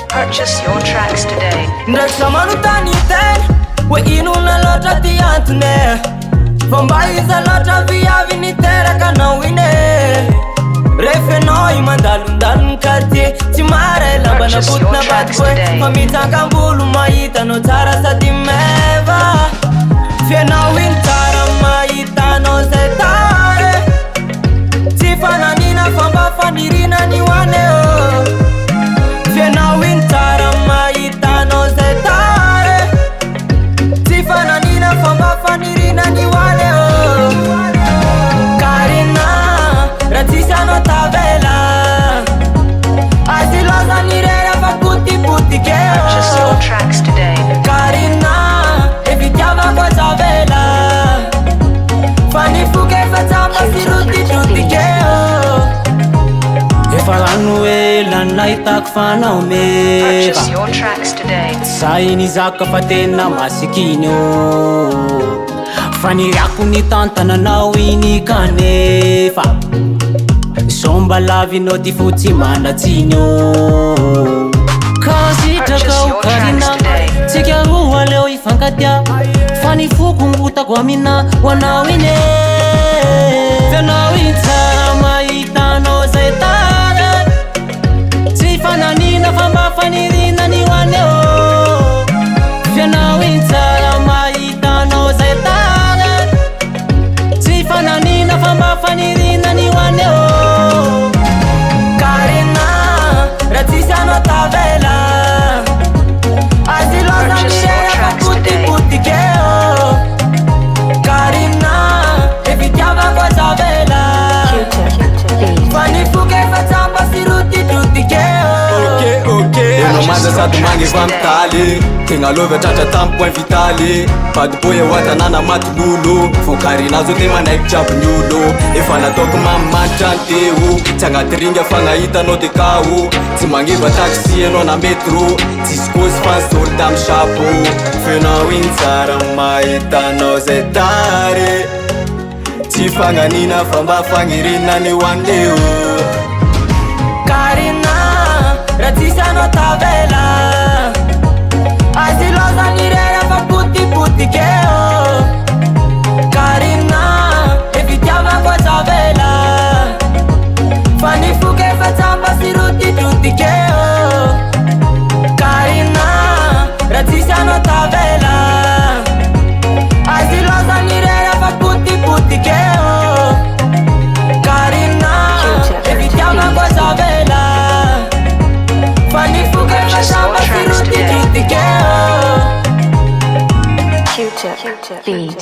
Purchase your tracks today. Ndrasamanu tani ten we inuna lotra tiantune Vambaiza lotra viavi ni teraka na wine Refenoi mandalundan quartier Timare lamba na putna badkwe Mamitanga mbulu maita no tara sa dimeva Fiena wintara maita no zetare Tifana nina famba fanirina ni waneo Fiena wintara maita no zetare Tifana nina famba fanirina ni waneo Carrinah ratisa no tabela Asiloza nirera fa puti puti keo Purchase your tracks today. Carrinah evitiava kwa tabela Fani fuke fatamba siruti tuti keo Efalanu ela naitak fana omeva Purchase your tracks today. Saini zaka fatena masikino Fani raku ni tantana na wini kanefa Somba lavi no ti futi manatino Kasi takau Carrinah Tikia ruwa leo ifankatia Fani fuku nguta kwa mina wanawine Vena wita maitano zetare Tifana nina famba fanirina ni waneo Vena wita maitano zetare Tifana nina famba fanirina ni waneo Carrinah ratisa no tabela Asiloza nirera fa puti puti keo Carrinah evitiava kwa tabela Fani fuke fatamba siruti tuti keo Eno maza sady magnefa mitaly Tegna lova tratra tamy point vitaly Badiboy watanana matololo Fô Carrinah zao te manaiky jiaby ny olo Efa nataoko mamimanitra ny teo Tsy agnaty ringa fagnahitanao de kao Tsy magneva taxi anao na métro Tsisy kôzy fansy olo tamy chapo Fenao igny tsara mahitanao zay tare Tsy fagnanina famba fagnirina ny hoandeo Carrinah ratisa no tabela Asiloza nirera fa puti puti keo Carrinah evitiava kwa tabela Fani fuke fatamba siruti tuti keo Carrinah ratisa no tabela Asiloza nirera fa puti puti keo Carrinah evitiava kwa tabela Fani fuke fatamba siruti tuti keo Q-tip. Beat.